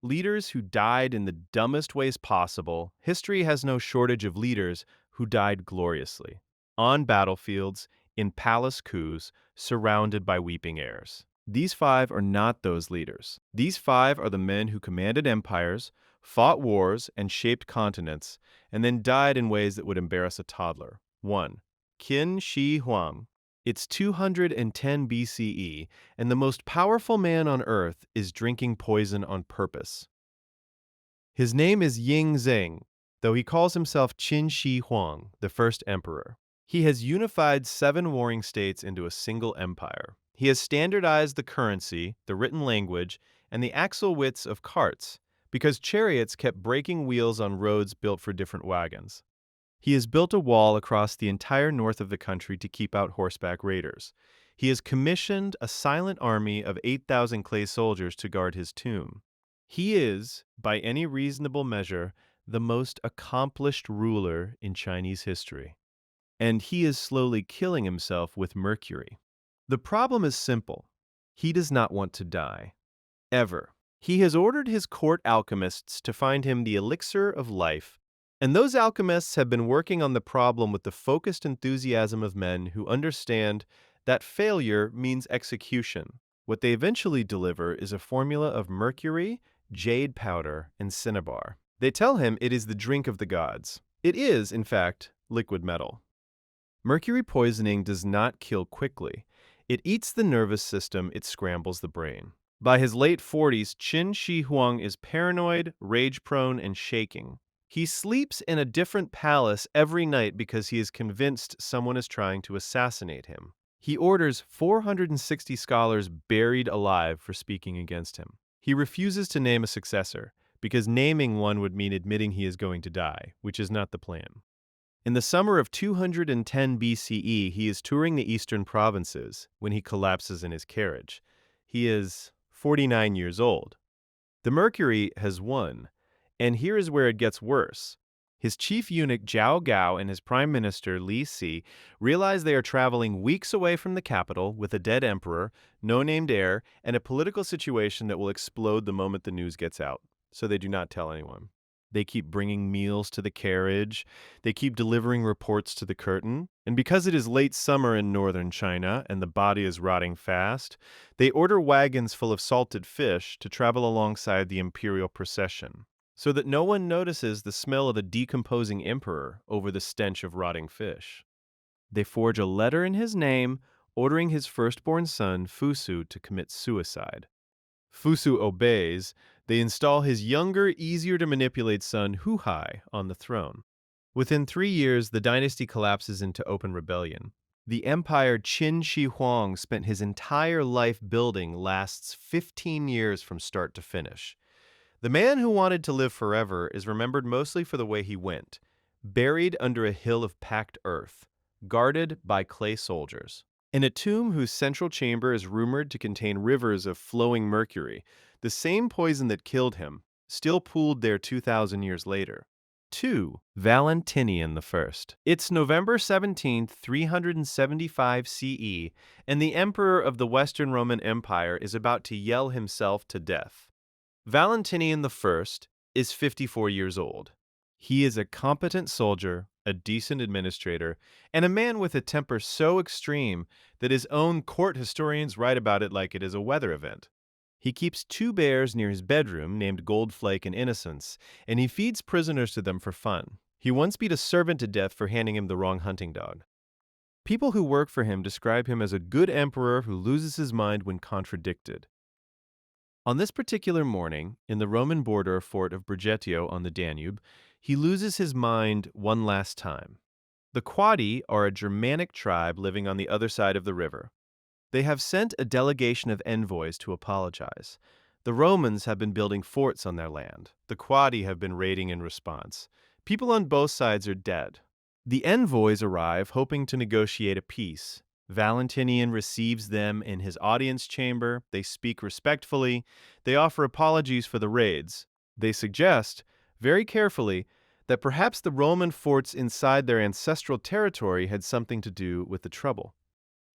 Leaders who died in the dumbest ways possible. History has no shortage of leaders who died gloriously. On battlefields, in palace coups, surrounded by weeping heirs. These five are not those leaders. These five are the men who commanded empires, fought wars, and shaped continents, and then died in ways that would embarrass a toddler. 1. Qin Shi Huang. It's 210 BCE, and the most powerful man on earth is drinking poison on purpose. His name is Ying Zeng, though he calls himself Qin Shi Huang, the first emperor. He has unified 7 warring states into a single empire. He has standardized the currency, the written language, and the axle widths of carts, because chariots kept breaking wheels on roads built for different wagons. He has built a wall across the entire north of the country to keep out horseback raiders. He has commissioned a silent army of 8,000 clay soldiers to guard his tomb. He is, by any reasonable measure, the most accomplished ruler in Chinese history. And he is slowly killing himself with mercury. The problem is simple. He does not want to die. Ever. He has ordered his court alchemists to find him the elixir of life, and those alchemists have been working on the problem with the focused enthusiasm of men who understand that failure means execution. What they eventually deliver is a formula of mercury, jade powder, and cinnabar. They tell him it is the drink of the gods. It is, in fact, liquid metal. Mercury poisoning does not kill quickly. It eats the nervous system, it scrambles the brain. By his late 40s, Qin Shi Huang is paranoid, rage-prone, and shaking. He sleeps in a different palace every night because he is convinced someone is trying to assassinate him. He orders 460 scholars buried alive for speaking against him. He refuses to name a successor, because naming one would mean admitting he is going to die, which is not the plan. In the summer of 210 BCE, he is touring the eastern provinces when he collapses in his carriage. He is 49 years old. The mercury has won, and here is where it gets worse. His chief eunuch Zhao Gao and his prime minister Li Si realize they are traveling weeks away from the capital with a dead emperor, no named heir, and a political situation that will explode the moment the news gets out, so they do not tell anyone. They keep bringing meals to the carriage. They keep delivering reports to the curtain. And because it is late summer in northern China and the body is rotting fast, they order wagons full of salted fish to travel alongside the imperial procession, so that no one notices the smell of the decomposing emperor over the stench of rotting fish. They forge a letter in his name, ordering his firstborn son, Fusu, to commit suicide. Fusu obeys. They install his younger, easier-to-manipulate son, Huhai, on the throne. Within 3 years, the dynasty collapses into open rebellion. The empire Qin Shi Huang spent his entire life building lasts 15 years from start to finish. The man who wanted to live forever is remembered mostly for the way he went, buried under a hill of packed earth, guarded by clay soldiers. In a tomb whose central chamber is rumored to contain rivers of flowing mercury, the same poison that killed him, still pooled there 2,000 years later. 2. Valentinian I. It's November 17, 375 CE, and the emperor of the Western Roman Empire is about to yell himself to death. Valentinian I is 54 years old. He is a competent soldier, a decent administrator, and a man with a temper so extreme that his own court historians write about it like it is a weather event. He keeps 2 bears near his bedroom named Goldflake and Innocence, and he feeds prisoners to them for fun. He once beat a servant to death for handing him the wrong hunting dog. People who work for him describe him as a good emperor who loses his mind when contradicted. On this particular morning, in the Roman border fort of Brigetio on the Danube, he loses his mind one last time. The Quadi are a Germanic tribe living on the other side of the river. They have sent a delegation of envoys to apologize. The Romans have been building forts on their land. The Quadi have been raiding in response. People on both sides are dead. The envoys arrive hoping to negotiate a peace. Valentinian receives them in his audience chamber. They speak respectfully. They offer apologies for the raids. They suggest, very carefully, that perhaps the Roman forts inside their ancestral territory had something to do with the trouble.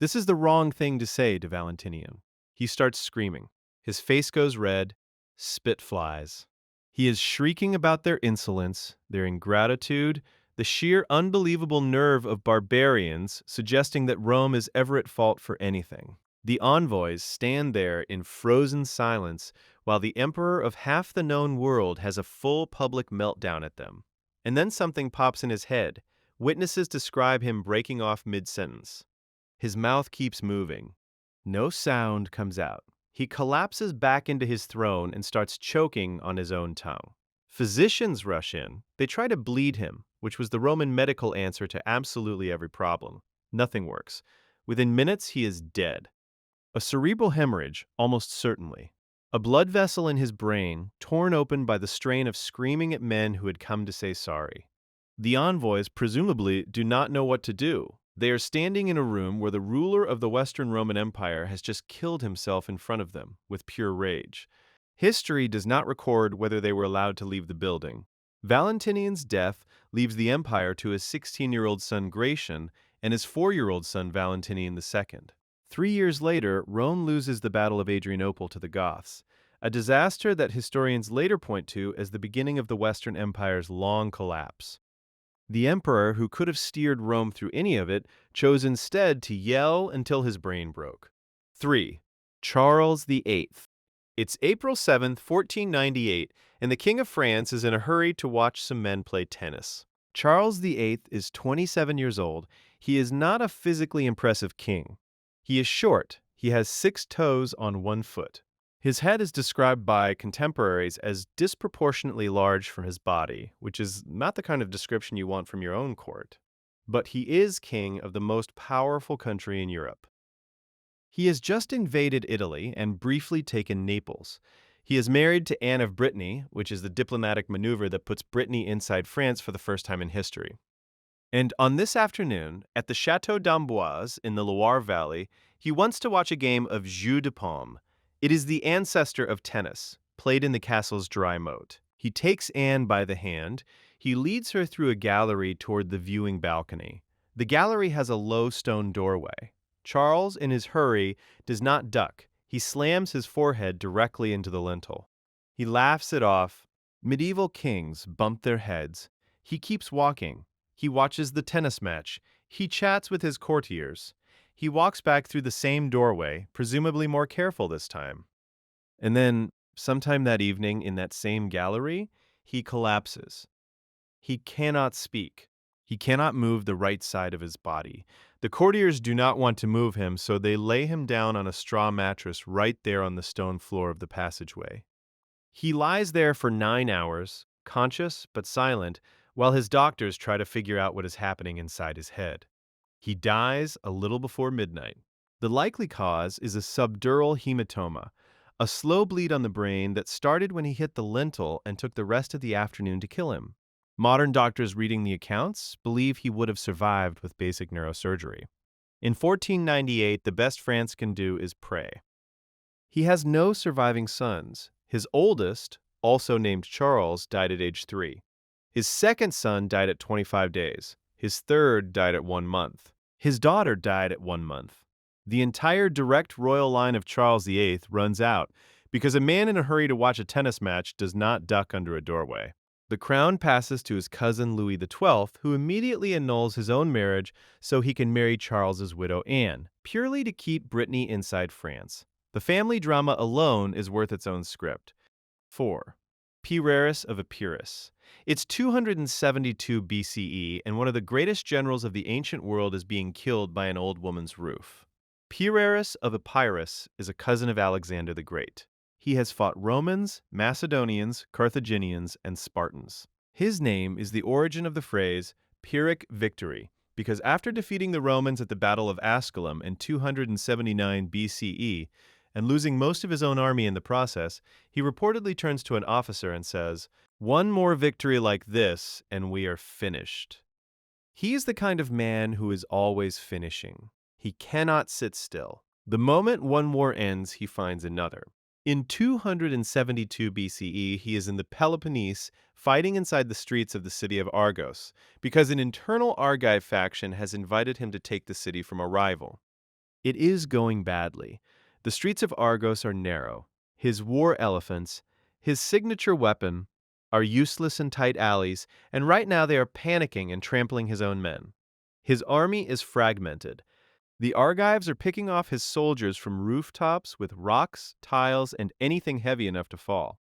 This is the wrong thing to say to Valentinian. He starts screaming. His face goes red. Spitflies. He is shrieking about their insolence, their ingratitude, the sheer unbelievable nerve of barbarians, suggesting that Rome is ever at fault for anything. The envoys stand there in frozen silence while the emperor of half the known world has a full public meltdown at them. And then something pops in his head. Witnesses describe him breaking off mid-sentence. His mouth keeps moving. No sound comes out. He collapses back into his throne and starts choking on his own tongue. Physicians rush in. They try to bleed him, which was the Roman medical answer to absolutely every problem. Nothing works. Within minutes, he is dead. A cerebral hemorrhage, almost certainly. A blood vessel in his brain, torn open by the strain of screaming at men who had come to say sorry. The envoys, presumably, do not know what to do. They are standing in a room where the ruler of the Western Roman Empire has just killed himself in front of them, with pure rage. History does not record whether they were allowed to leave the building. Valentinian's death leaves the empire to his 16-year-old son Gratian and his 4-year-old son Valentinian II. 3 years later, Rome loses the Battle of Adrianople to the Goths, a disaster that historians later point to as the beginning of the Western Empire's long collapse. The emperor, who could have steered Rome through any of it, chose instead to yell until his brain broke. 3. Charles VIII. It's April 7, 1498, and the King of France is in a hurry to watch some men play tennis. Charles VIII is 27 years old. He is not a physically impressive king. He is short. He has 6 toes on 1 foot. His head is described by contemporaries as disproportionately large from his body, which is not the kind of description you want from your own court. But he is king of the most powerful country in Europe. He has just invaded Italy and briefly taken Naples. He is married to Anne of Brittany, which is the diplomatic maneuver that puts Brittany inside France for the first time in history. And on this afternoon, at the Château d'Amboise in the Loire Valley, he wants to watch a game of jeu de paume. It is the ancestor of tennis, played in the castle's dry moat. He takes Anne by the hand. He leads her through a gallery toward the viewing balcony. The gallery has a low stone doorway. Charles, in his hurry, does not duck. He slams his forehead directly into the lintel. He laughs it off. Medieval kings bump their heads. He keeps walking. He watches the tennis match. He chats with his courtiers. He walks back through the same doorway, presumably more careful this time. And then, sometime that evening in that same gallery, he collapses. He cannot speak. He cannot move the right side of his body. The courtiers do not want to move him, so they lay him down on a straw mattress right there on the stone floor of the passageway. He lies there for 9 hours, conscious but silent, while his doctors try to figure out what is happening inside his head. He dies a little before midnight. The likely cause is a subdural hematoma, a slow bleed on the brain that started when he hit the lintel and took the rest of the afternoon to kill him. Modern doctors reading the accounts believe he would have survived with basic neurosurgery. In 1498, the best France can do is pray. He has no surviving sons. His oldest, also named Charles, died at age 3. His second son died at 25 days. His third died at 1 month. His daughter died at 1 month. The entire direct royal line of Charles VIII runs out because a man in a hurry to watch a tennis match does not duck under a doorway. The crown passes to his cousin Louis XII, who immediately annuls his own marriage so he can marry Charles's widow Anne, purely to keep Brittany inside France. The family drama alone is worth its own script. 4. PYRRHUS of Epirus. It's 272 BCE, and one of the greatest generals of the ancient world is being killed by an old woman's roof. PYRRHUS of Epirus is a cousin of Alexander the Great. He has fought Romans, Macedonians, Carthaginians, and Spartans. His name is the origin of the phrase Pyrrhic victory, because after defeating the Romans at the Battle of Asculum in 279 BCE, and losing most of his own army in the process, he reportedly turns to an officer and says, "One more victory like this, and we are finished." He is the kind of man who is always finishing. He cannot sit still. The moment one war ends, he finds another. In 272 BCE, he is in the Peloponnese, fighting inside the streets of the city of Argos, because an internal Argive faction has invited him to take the city from a rival. It is going badly. The streets of Argos are narrow. His war elephants, His signature weapon are useless in tight alleys, and right now they are panicking and trampling his own men. His army is fragmented. The Argives are picking off his soldiers from rooftops with rocks, tiles, and anything heavy enough to fall.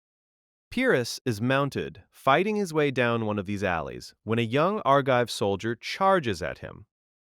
Pyrrhus is mounted, fighting his way down one of these alleys, when a young Argive soldier charges at him.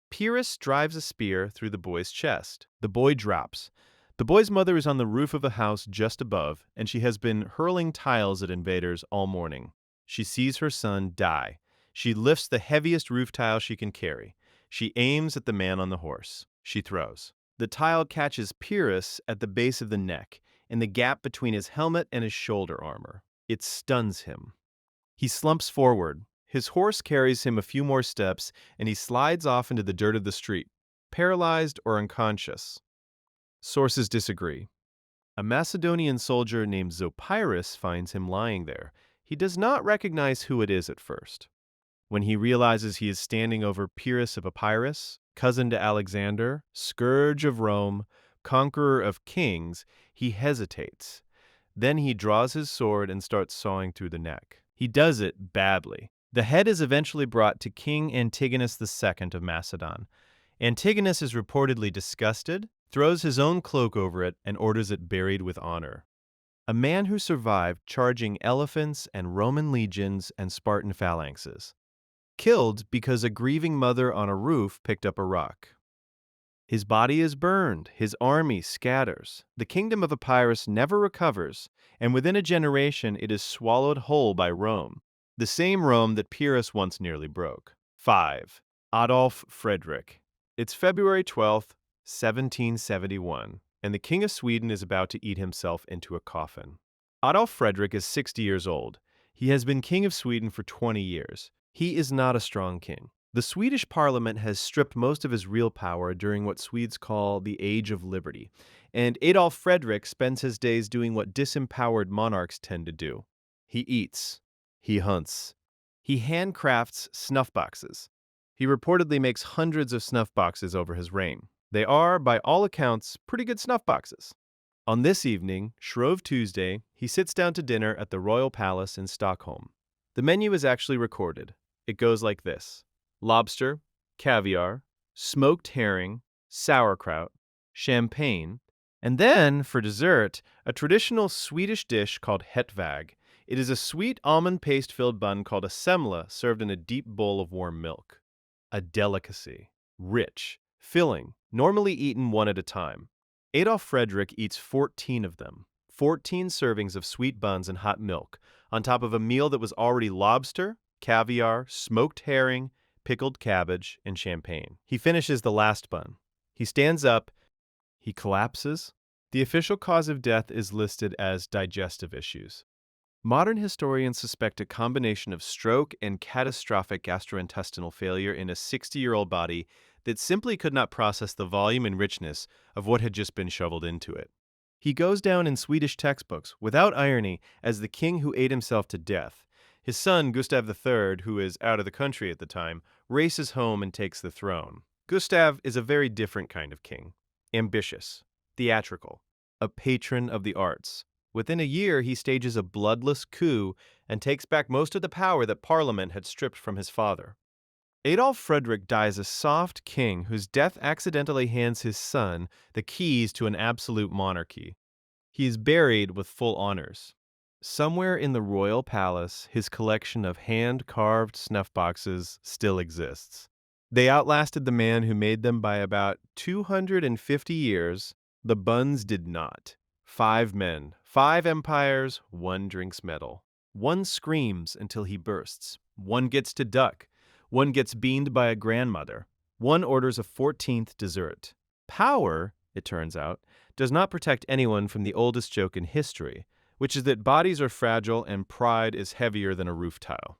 Pyrrhus drives a spear through the boy's chest. The boy drops. The boy's mother is on the roof of a house just above, and she has been hurling tiles at invaders all morning. She sees her son die. She lifts the heaviest roof tile she can carry. She aims at the man on the horse. She throws. The tile catches Pyrrhus at the base of the neck, in the gap between his helmet and his shoulder armor. It stuns him. He slumps forward. His horse carries him a few more steps, and he slides off into the dirt of the street, paralyzed or unconscious. Sources disagree. A Macedonian soldier named Zopyrus finds him lying there. He does not recognize who it is at first. When he realizes he is standing over Pyrrhus of Epirus, cousin to Alexander, scourge of Rome, conqueror of kings, he hesitates. Then he draws his sword and starts sawing through the neck. He does it badly. The head is eventually brought to King Antigonus II of Macedon. Antigonus is reportedly disgusted, throws his own cloak over it, and orders it buried with honor. A man who survived charging elephants and Roman legions and Spartan phalanxes. Killed because a grieving mother on a roof picked up a rock. His body is burned, his army scatters. The kingdom of Epirus never recovers, and within a generation it is swallowed whole by Rome, the same Rome that Pyrrhus once nearly broke. 5. Adolf Frederick. It's February 12th, 1771, and the King of Sweden is about to eat himself into a coffin. Adolf Frederick is 60 years old. He has been King of Sweden for 20 years. He is not a strong king. The Swedish parliament has stripped most of his real power during what Swedes call the Age of Liberty, and Adolf Frederick spends his days doing what disempowered monarchs tend to do. He eats. He hunts. He handcrafts snuff boxes. He reportedly makes hundreds of snuff boxes over his reign. They are, by all accounts, pretty good snuff boxes. On this evening, Shrove Tuesday, he sits down to dinner at the Royal Palace in Stockholm. The menu is actually recorded. It goes like this: lobster, caviar, smoked herring, sauerkraut, champagne, and then, for dessert, a traditional Swedish dish called hetväg. It is a sweet almond paste-filled bun called a semla served in a deep bowl of warm milk. A delicacy. Rich, filling, normally eaten one at a time. Adolf Frederick eats 14 of them. 14 servings of sweet buns and hot milk, on top of a meal that was already lobster, caviar, smoked herring, pickled cabbage, and champagne. He finishes the last bun. He stands up. He collapses. The official cause of death is listed as digestive issues. Modern historians suspect a combination of stroke and catastrophic gastrointestinal failure in a 60-year-old body that simply could not process the volume and richness of what had just been shoveled into it. He goes down in Swedish textbooks, without irony, as the king who ate himself to death. His son, Gustav III, who is out of the country at the time, races home and takes the throne. Gustav is a very different kind of king. Ambitious, theatrical, a patron of the arts. Within a year, he stages a bloodless coup and takes back most of the power that Parliament had stripped from his father. Adolf Frederick dies a soft king whose death accidentally hands his son the keys to an absolute monarchy. He is buried with full honors. Somewhere in the royal palace, his collection of hand-carved snuff boxes still exists. They outlasted the man who made them by about 250 years. The buns did not. 5 men, 5 empires, 1 drinks medal. 1 screams until he bursts. 1 gets to duck. 1 gets beamed by a grandmother. 1 orders a 14th dessert. Power, it turns out, does not protect anyone from the oldest joke in history, which is that bodies are fragile and pride is heavier than a roof tile.